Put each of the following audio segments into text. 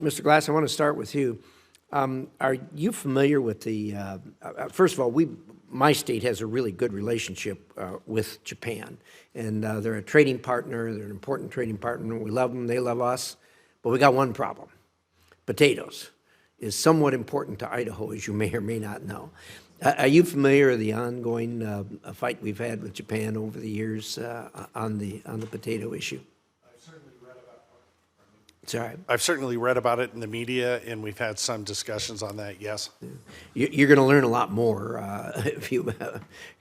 Mr. Glass, I want to start with you. Are you familiar with the, first of all, my state has a really good relationship with Japan, and they're a trading partner, they're an important trading partner, we love them, they love us, but we got one problem. Potatoes is somewhat important to Idaho, as you may or may not know. Are you familiar with the ongoing fight we've had with Japan over the years on the potato issue? Sorry. I've certainly read about it in the media, and we've had some discussions on that, yes. You're going to learn a lot more,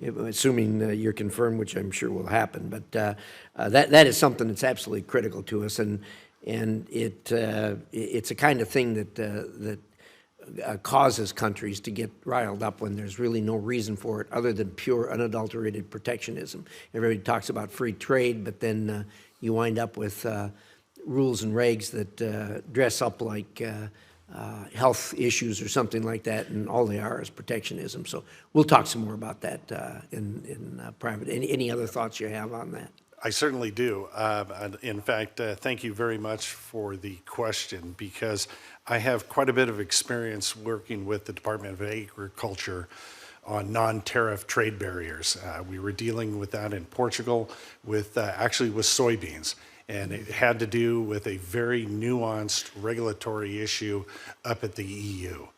assuming you're confirmed, which I'm sure will happen. But that is something that's absolutely critical to us, and it's a kind of thing that causes countries to get riled up when there's really no reason for it other than pure, unadulterated protectionism. Everybody talks about free trade, but then you wind up with rules and regs that dress up like health issues or something like that, and all they are is protectionism. So we'll talk some more about that in private. Any other thoughts you have on that? I certainly do. In fact, thank you very much for the question, because I have quite a bit of experience working with the Department of Agriculture on non-tariff trade barriers. We were dealing with that in Portugal actually with soybeans. And it had to do with a very nuanced regulatory issue up at the EU.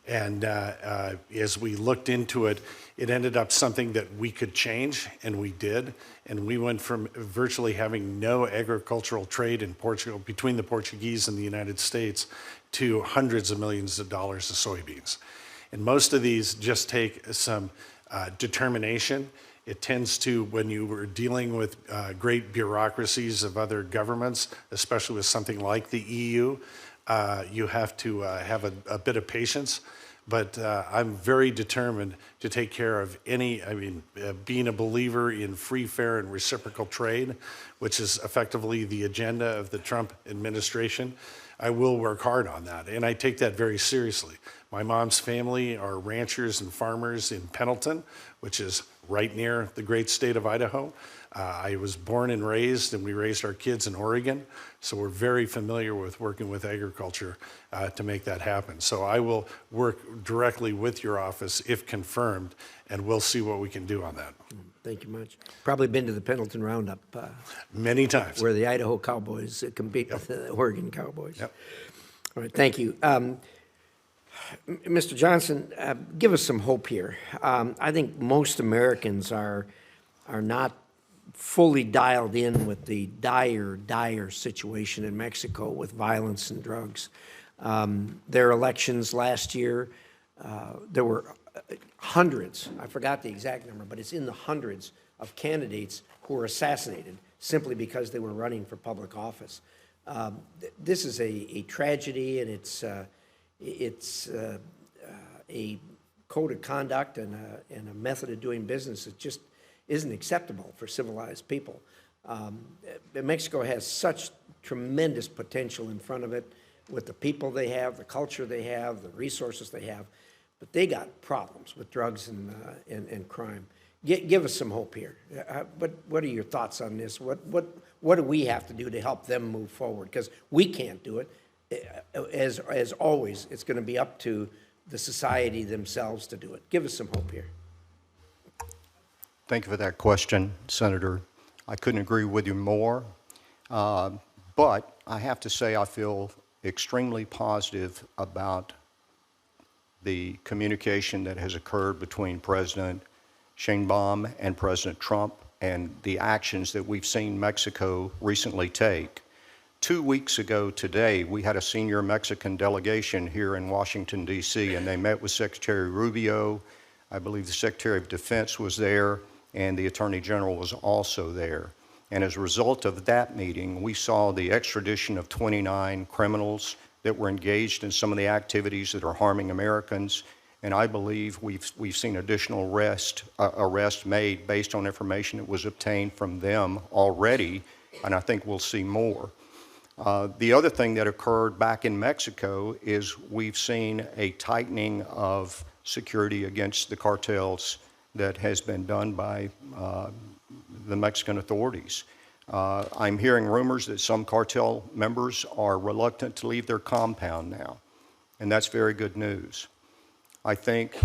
And as we looked into it, it ended up something that we could change, and we did. And we went from virtually having no agricultural trade in Portugal between the Portuguese and the United States to hundreds of millions of dollars of soybeans. And most of these just take some determination. It tends to, when you were dealing with great bureaucracies of other governments, especially with something like the EU, you have to have a bit of patience. But I'm very determined to take care of being a believer in free, fair, and reciprocal trade, which is effectively the agenda of the Trump administration. I will work hard on that, and I take that very seriously. My mom's family are ranchers and farmers in Pendleton, which is right near the great state of Idaho. I was born and raised, and we raised our kids in Oregon, so we're very familiar with working with agriculture to make that happen. So I will work directly with your office if confirmed, and we'll see what we can do on that. Thank you much. Probably been to the Pendleton Roundup. Many times. Where the Idaho Cowboys compete with the Oregon Cowboys. Yep. All right, thank you. Mr. Johnson, give us some hope here. I think most Americans are not fully dialed in with the dire situation in Mexico with violence and drugs. Their elections last year, there were hundreds, I forgot the exact number, but it's in the hundreds of candidates who were assassinated simply because they were running for public office. This is a tragedy, and it's a code of conduct and a method of doing business that just isn't acceptable for civilized people. Mexico has such tremendous potential in front of it with the people they have, the culture they have, the resources they have, but they got problems with drugs and crime. Give us some hope here. What are your thoughts on this? What do we have to do to help them move forward? Because we can't do it. As always, it's going to be up to the society themselves to do it. Give us some hope here. Thank you for that question, Senator. I couldn't agree with you more, but I have to say I feel extremely positive about the communication that has occurred between President Sheinbaum and President Trump and the actions that we've seen Mexico recently take. 2 weeks ago today, we had a senior Mexican delegation here in Washington, D.C., and they met with Secretary Rubio. I believe the Secretary of Defense was there, and the Attorney General was also there. And as a result of that meeting, we saw the extradition of 29 criminals that were engaged in some of the activities that are harming Americans. And I believe we've seen additional arrests made based on information that was obtained from them already, and I think we'll see more. The other thing that occurred back in Mexico is we've seen a tightening of security against the cartels that has been done by the Mexican authorities. I'm hearing rumors that some cartel members are reluctant to leave their compound now, and that's very good news. I think,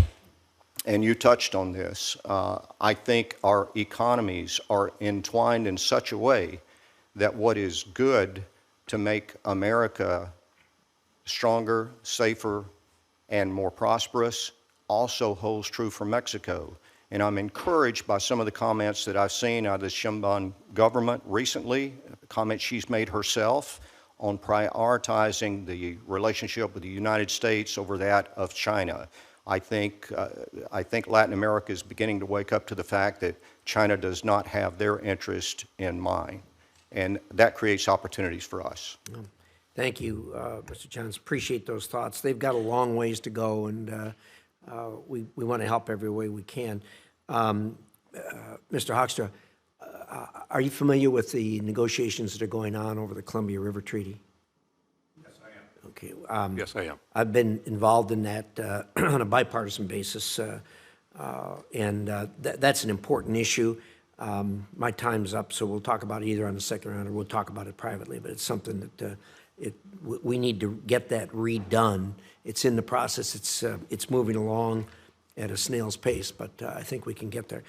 and you touched on this, I think our economies are entwined in such a way that what is good to make America stronger, safer, and more prosperous also holds true for Mexico. And I'm encouraged by some of the comments that I've seen out of the Sheinbaum government recently, comments she's made herself on prioritizing the relationship with the United States over that of China. I think Latin America is beginning to wake up to the fact that China does not have their interest in mind, and that creates opportunities for us. Thank you, Mr. Johns. Appreciate those thoughts. They've got a long ways to go, and we want to help every way we can. Mr. Hoekstra, are you familiar with the negotiations that are going on over the Columbia River Treaty? Yes, I am. Okay. Yes, I am. I've been involved in that on a bipartisan basis, and that's an important issue. My time's up, so we'll talk about it either on the second round or we'll talk about it privately, but it's something that we need to get that redone. It's in the process. It's moving along at a snail's pace, but I think we can get there.